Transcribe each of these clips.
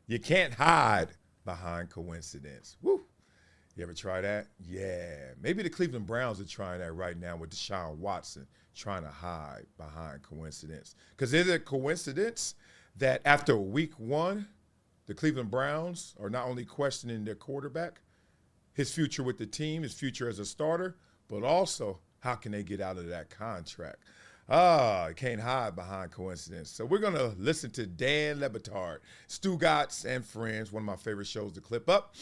You can't hide behind coincidence. Woo. You ever try that? Yeah. Maybe the Cleveland Browns are trying that right now with Deshaun Watson, trying to hide behind coincidence. Because is it a coincidence that after week one, the Cleveland Browns are not only questioning their quarterback, his future with the team, his future as a starter, but also how can they get out of that contract? Can't hide behind coincidence. So we're going to listen to Dan Lebatard, Stugatz and Friends, one of my favorite shows to clip up,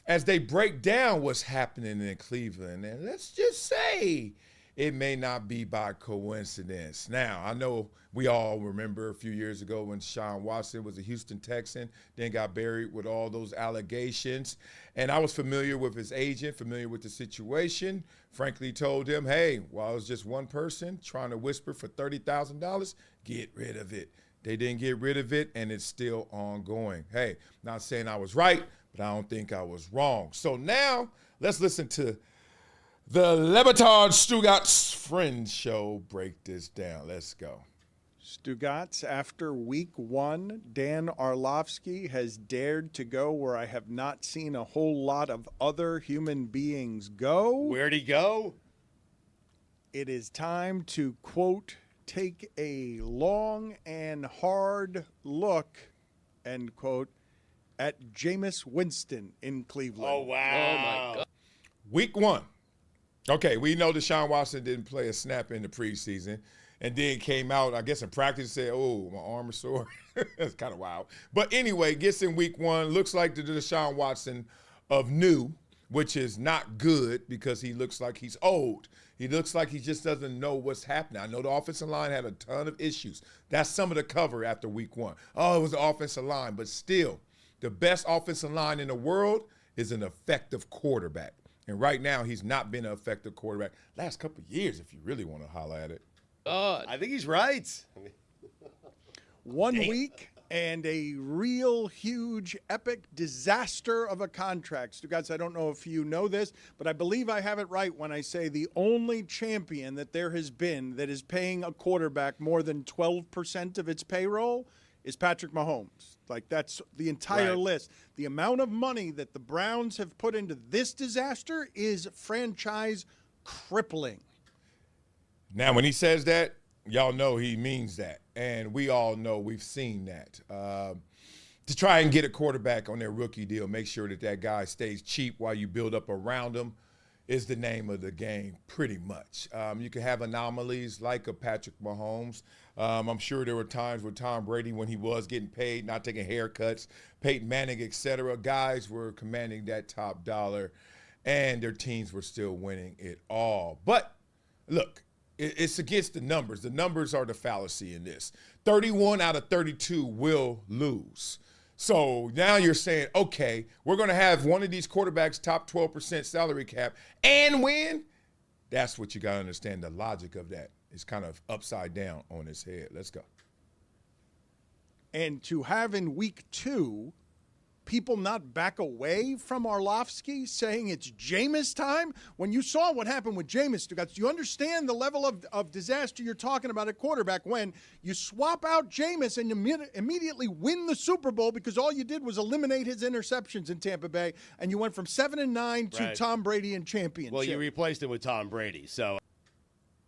as they break down what's happening in Cleveland. And let's just say it may not be by coincidence. Now, I know we all remember a few years ago when Deshaun Watson was a Houston Texan, then got buried with all those allegations. And I was familiar with his agent, familiar with the situation. Frankly, told him, hey, while it was just one person trying to whisper for $30,000, get rid of it. They didn't get rid of it, and it's still ongoing. Hey, not saying I was right, but I don't think I was wrong. So now let's listen to the Lebatard Stugatz Friends show break this down. Let's go. Stugatz, after week one, Dan Orlovsky has dared to go where I have not seen a whole lot of other human beings go. Where'd he go? It is time to, quote, take a long and hard look, end quote, at Jameis Winston in Cleveland. Oh, wow. Oh, my God. Week one. Okay, we know Deshaun Watson didn't play a snap in the preseason and then came out, I guess, in practice and said, oh, my arm is sore. That's kind of wild. But anyway, gets in week one, looks like the Deshaun Watson of new, which is not good because he looks like he's old. He looks like he just doesn't know what's happening. I know the offensive line had a ton of issues. That's some of the cover after week one. Oh, it was the offensive line, but still, the best offensive line in the world is an effective quarterback. And right now, he's not been an effective quarterback. Last couple of years, if you really want to holler at it. I think he's right. 1 week and a real huge epic disaster of a contract. Stugatz, I don't know if you know this, but I believe I have it right when I say the only champion that there has been that is paying a quarterback more than 12% of its payroll is Patrick Mahomes. Like, that's the entire list. The amount of money that the Browns have put into this disaster is franchise crippling. Now, when he says that, y'all know he means that. And we all know we've seen that. To try and get a quarterback on their rookie deal, make sure that that guy stays cheap while you build up around him is the name of the game, pretty much. You can have anomalies like a Patrick Mahomes. I'm sure there were times with Tom Brady when he was getting paid, not taking haircuts, Peyton Manning, et cetera. Guys were commanding that top dollar, and their teams were still winning it all. But, look, it's against the numbers. The numbers are the fallacy in this. 31 out of 32 will lose. So now you're saying, okay, we're going to have one of these quarterbacks top 12% salary cap and win? That's what you got to understand. The logic of that is kind of upside down on his head. Let's go. And to have in week two people not back away from Orlovsky saying it's Jameis time? When you saw what happened with Jameis, do you understand the level of disaster you're talking about at quarterback when you swap out Jameis and you immediately win the Super Bowl because all you did was eliminate his interceptions in Tampa Bay, and you went from 7-9 to Tom Brady and championship. Well, you replaced him with Tom Brady, so.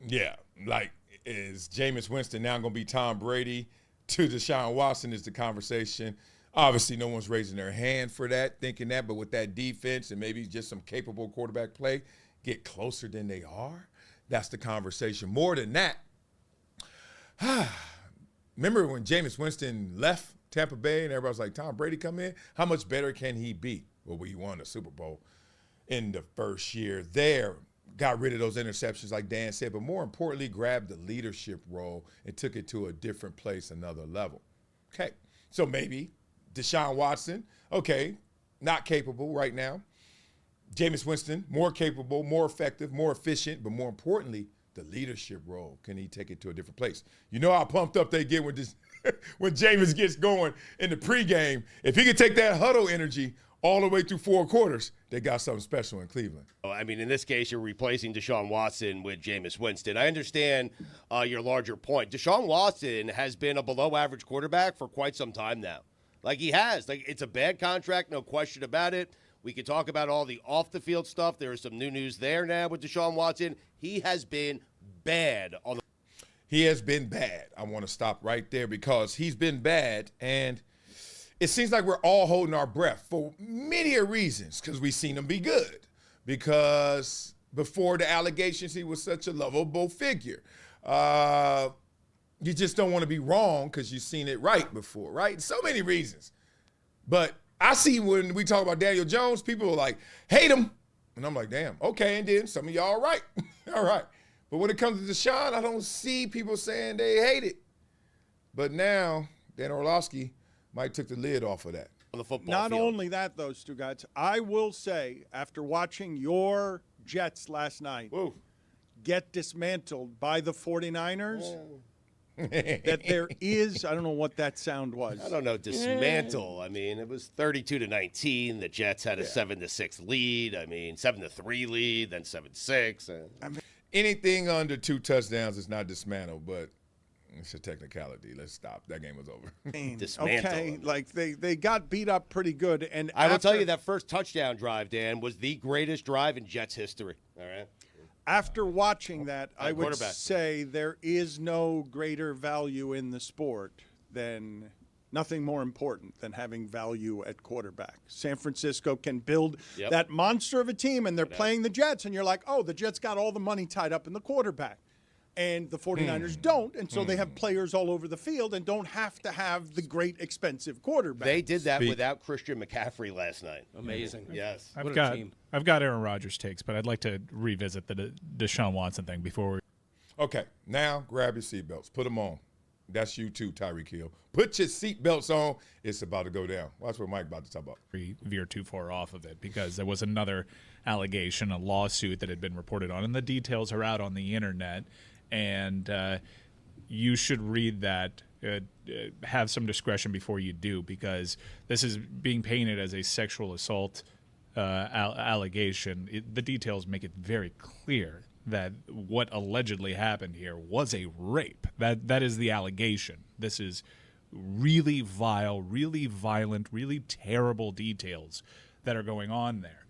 Yeah, like, is Jameis Winston now going to be Tom Brady to Deshaun Watson is the conversation. Obviously, no one's raising their hand for that, thinking that, but with that defense and maybe just some capable quarterback play, get closer than they are. That's the conversation. More than that, remember when Jameis Winston left Tampa Bay and everybody was like, Tom Brady come in? How much better can he be? Well, we won the Super Bowl in the first year there. Got rid of those interceptions like Dan said, but more importantly, grabbed the leadership role and took it to a different place, another level. Okay, so maybe Deshaun Watson, okay, not capable right now. Jameis Winston, more capable, more effective, more efficient, but more importantly, the leadership role. Can he take it to a different place? You know how pumped up they get when when Jameis gets going in the pregame. If he could take that huddle energy all the way through 4 quarters, they got something special in Cleveland. I mean, in this case, you're replacing Deshaun Watson with Jameis Winston. I understand your larger point. Deshaun Watson has been a below-average quarterback for quite some time now. like he has. Like, it's a bad contract, no question about it. We can talk about all the off-the-field stuff. There is some new news there now with Deshaun Watson. He has been bad on the He has been bad. I want to stop right there because he's been bad, and it seems like we're all holding our breath for many reasons because we've seen him be good. Because before the allegations, he was such a lovable figure. You just don't want to be wrong because you've seen it right before, right? So many reasons. But I see when we talk about Daniel Jones, people are like, hate him. And I'm like, damn, okay. And then some of y'all are right. All right. But when it comes to Deshaun, I don't see people saying they hate it. But now, Dan Orlovsky might took the lid off of that. on the football Not field. only that, though, Stu Gatz, I will say, after watching your Jets last night Whoa. get dismantled by the 49ers, that there is, I don't know what that sound was. I don't know, dismantle. I mean, it was 32-19. The Jets had a 7-6 lead. I mean, 7-3 lead, then 7-6. Anything under 2 touchdowns is not dismantled, but it's a technicality. Let's stop. That game was over. Dismantle. Okay, like they got beat up pretty good. And I will tell you that first touchdown drive, Dan, was the greatest drive in Jets history. All right. After watching that, I would quarterback. say there is no greater value in the sport than nothing more important than having value at quarterback. San Francisco can build that monster of a team, and they're playing the Jets, and you're like, oh, the Jets got all the money tied up in the quarterback. And the 49ers don't, and so they have players all over the field and don't have to have the great, expensive quarterback. They did that without Christian McCaffrey last night. Amazing. Yes. I've got Aaron Rodgers takes, but I'd like to revisit the Deshaun Watson thing before we. Okay, now grab your seatbelts. Put them on. That's you too, Tyreek Hill. Put your seatbelts on. It's about to go down. Watch what Mike about to talk about. Veer too far off of it because there was another allegation, a lawsuit that had been reported on, and the details are out on the internet. And you should read that, have some discretion before you do, because this is being painted as a sexual assault allegation. The details make it very clear that what allegedly happened here was a rape. That is the allegation. This is really vile, really violent, really terrible details that are going on there.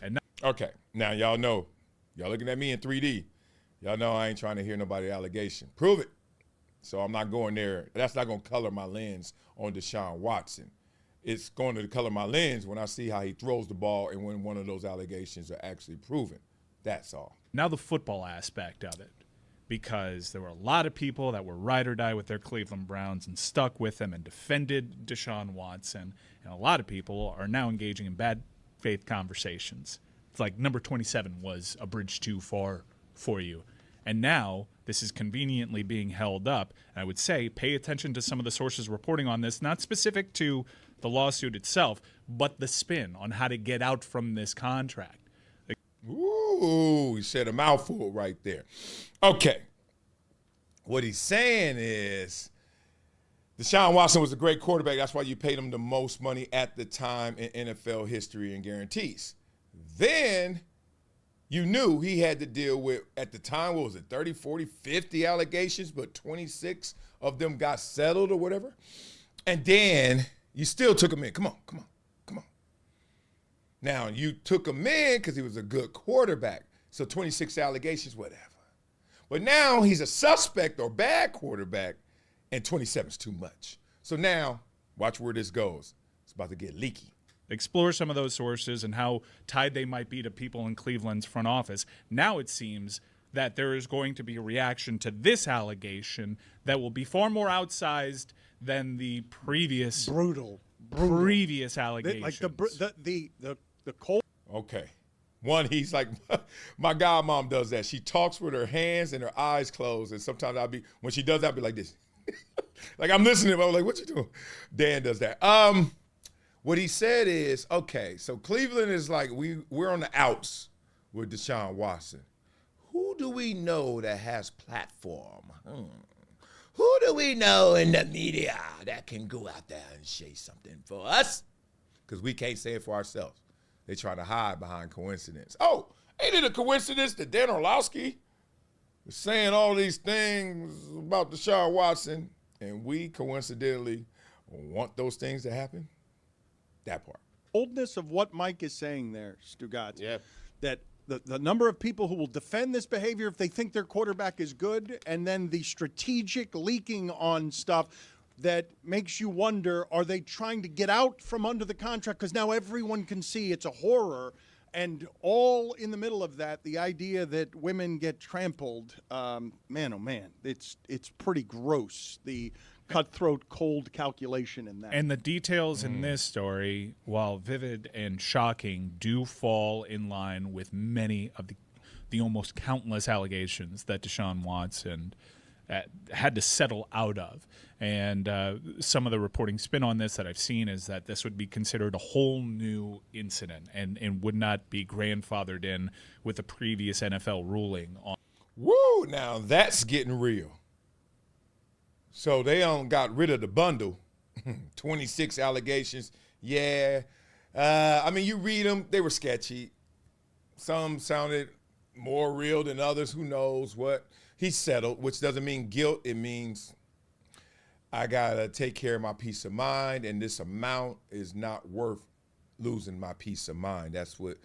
And Okay, now y'all know. Y'all looking at me in 3D. Y'all know I ain't trying to hear nobody allegation. Prove it. So I'm not going there. That's not going to color my lens on Deshaun Watson. It's going to color my lens when I see how he throws the ball and when one of those allegations are actually proven. That's all. now the football aspect of it, because there were a lot of people that were ride or die with their Cleveland Browns and stuck with them and defended Deshaun Watson, and a lot of people are now engaging in bad faith conversations. It's like number 27 was a bridge too far for you. And now this is conveniently being held up. And I would say pay attention to some of the sources reporting on this, not specific to the lawsuit itself, but the spin on how to get out from this contract. Ooh, he said a mouthful right there. Okay. What he's saying is Deshaun Watson was a great quarterback. That's why you paid him the most money at the time in NFL history and guarantees. Then you knew he had to deal with, at the time, what was it, 30, 40, 50 allegations, but 26 of them got settled or whatever. And then you still took him in. Come on. Now, you took him in because he was a good quarterback. So 26 allegations, whatever. But now he's a suspect or bad quarterback, and 27 is too much. So now, watch where this goes. It's about to get leaky. Explore some of those sources and how tied they might be to people in Cleveland's front office. Now it seems that there is going to be a reaction to this allegation that will be far more outsized than the previous previous allegations. Like the cold. Okay. One, he's like, my godmom does that. She talks with her hands and her eyes closed, and sometimes when she does that, I'll be like this. Like, I'm listening, but I'm like, what you doing? Dan does that. What he said is, okay, so Cleveland is like, we're on the outs with Deshaun Watson. Who do we know that has platform? Who do we know in the media that can go out there and say something for us? Because we can't say it for ourselves. They try to hide behind coincidence. Oh, ain't it a coincidence that Dan Orlovsky is saying all these things about Deshaun Watson, and we coincidentally want those things to happen. That part. Boldness of what Mike is saying there, Stugatz. Yeah. That the number of people who will defend this behavior if they think their quarterback is good, and then the strategic leaking on stuff that makes you wonder, are they trying to get out from under the contract? Because now everyone can see it's a horror. And all in the middle of that, the idea that women get trampled, man, oh man, it's pretty gross. The cutthroat, cold calculation in that. And the details in this story, while vivid and shocking, do fall in line with many of the almost countless allegations that Deshaun Watson had to settle out of. And some of the reporting spin on this that I've seen is that this would be considered a whole new incident and would not be grandfathered in with the previous NFL ruling on. Woo! Now that's getting real. So they got rid of the bundle. 26 allegations. Yeah. I mean, you read them, they were sketchy. Some sounded more real than others. Who knows what? He settled, which doesn't mean guilt. It means I got to take care of my peace of mind, and this amount is not worth losing my peace of mind. That's what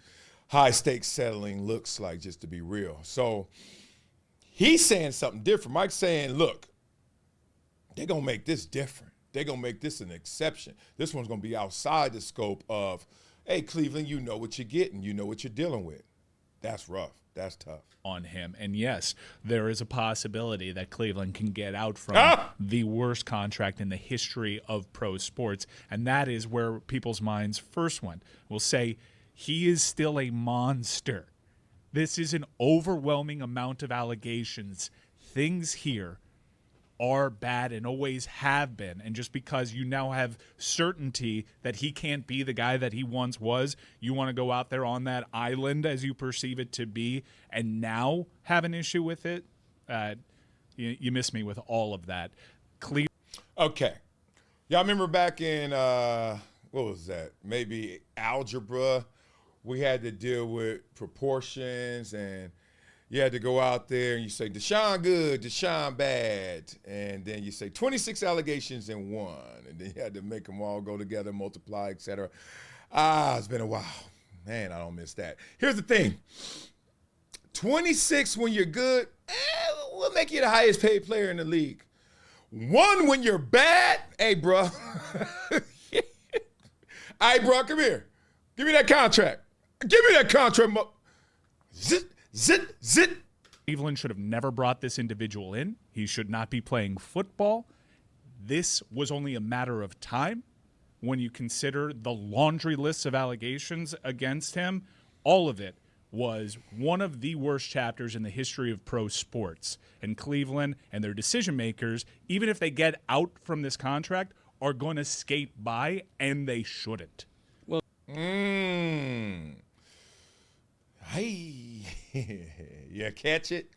high-stakes settling looks like, just to be real. So he's saying something different. Mike's saying, look, they're going to make this different. They're going to make this an exception. This one's going to be outside the scope of, hey, Cleveland, you know what you're getting. You know what you're dealing with. That's rough. That's tough. On him. And yes, there is a possibility that Cleveland can get out from the worst contract in the history of pro sports. And that is where people's minds first went. We'll say he is still a monster. This is an overwhelming amount of allegations. Things here are bad and always have been. And just because you now have certainty that he can't be the guy that he once was, you want to go out there on that island as you perceive it to be and now have an issue with it? You miss me with all of that. Okay. Y'all remember back in, what was that? Maybe algebra. We had to deal with proportions, and you had to go out there and you say, Deshaun good, Deshaun bad. And then you say 26 allegations in one. And then you had to make them all go together, multiply, et cetera. It's been a while. Man, I don't miss that. Here's the thing. 26 when you're good, we'll make you the highest paid player in the league. 1 when you're bad, hey, bro. All right, bro, come here. Give me that contract. Give me that contract. Zit. Cleveland should have never brought this individual in. He should not be playing football. This was only a matter of time when you consider the laundry lists of allegations against him. All of it was one of the worst chapters in the history of pro sports. And Cleveland and their decision makers, even if they get out from this contract, are going to skate by, and they shouldn't. Well, Hey, you catch it?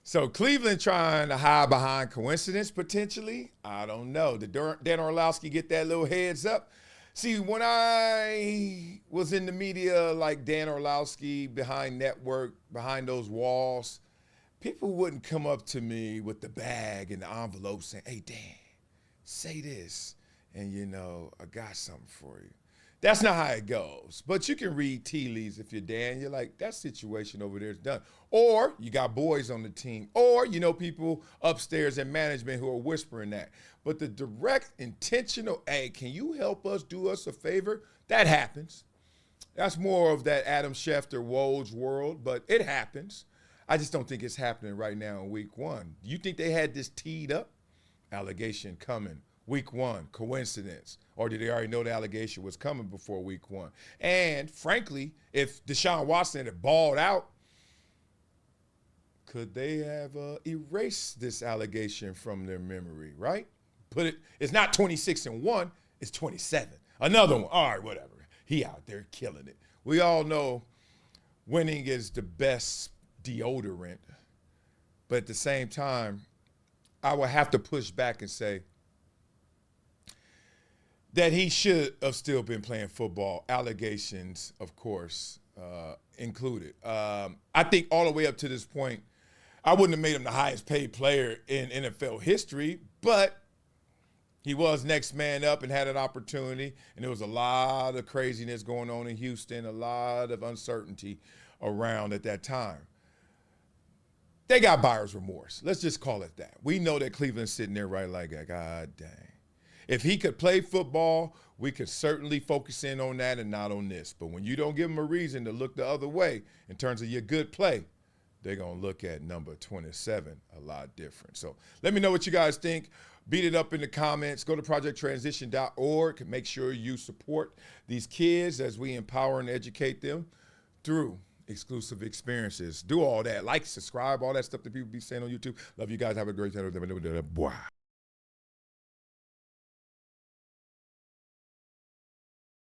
So Cleveland trying to hide behind coincidence, potentially? I don't know. Did Dan Orlovsky get that little heads up? See, when I was in the media like Dan Orlovsky, behind network, behind those walls, people wouldn't come up to me with the bag and the envelope saying, hey, Dan, say this, and, I got something for you. That's not how it goes. But you can read tea leaves if you're Dan. You're like, that situation over there is done. Or you got boys on the team. Or, people upstairs in management who are whispering that. But the direct, intentional, hey, can you help us, do us a favor? That happens. That's more of that Adam Schefter, Woj world, but it happens. I just don't think it's happening right now in week 1. Do you think they had this teed up? Allegation coming. Week 1, coincidence. Or did they already know the allegation was coming before week 1? And frankly, if Deshaun Watson had balled out, could they have erased this allegation from their memory, right? It's not 26 and 1, it's 27. Another one. All right, whatever. He out there killing it. We all know winning is the best deodorant. But at the same time, I would have to push back and say that he should have still been playing football. Allegations, of course, included. I think all the way up to this point, I wouldn't have made him the highest paid player in NFL history, but He was next man up and had an opportunity, and there was a lot of craziness going on in Houston, a lot of uncertainty around at that time. They got buyer's remorse. Let's just call it that. We know that Cleveland's sitting there right like, God dang. If he could play football, we could certainly focus in on that and not on this. But when you don't give them a reason to look the other way in terms of your good play, they're going to look at number 27 a lot different. So let me know what you guys think. Beat it up in the comments. Go to projecttransition.org. Make sure you support these kids as we empower and educate them through exclusive experiences. Do all that. Like, subscribe, all that stuff that people be saying on YouTube. Love you guys. Have a great time. Bye.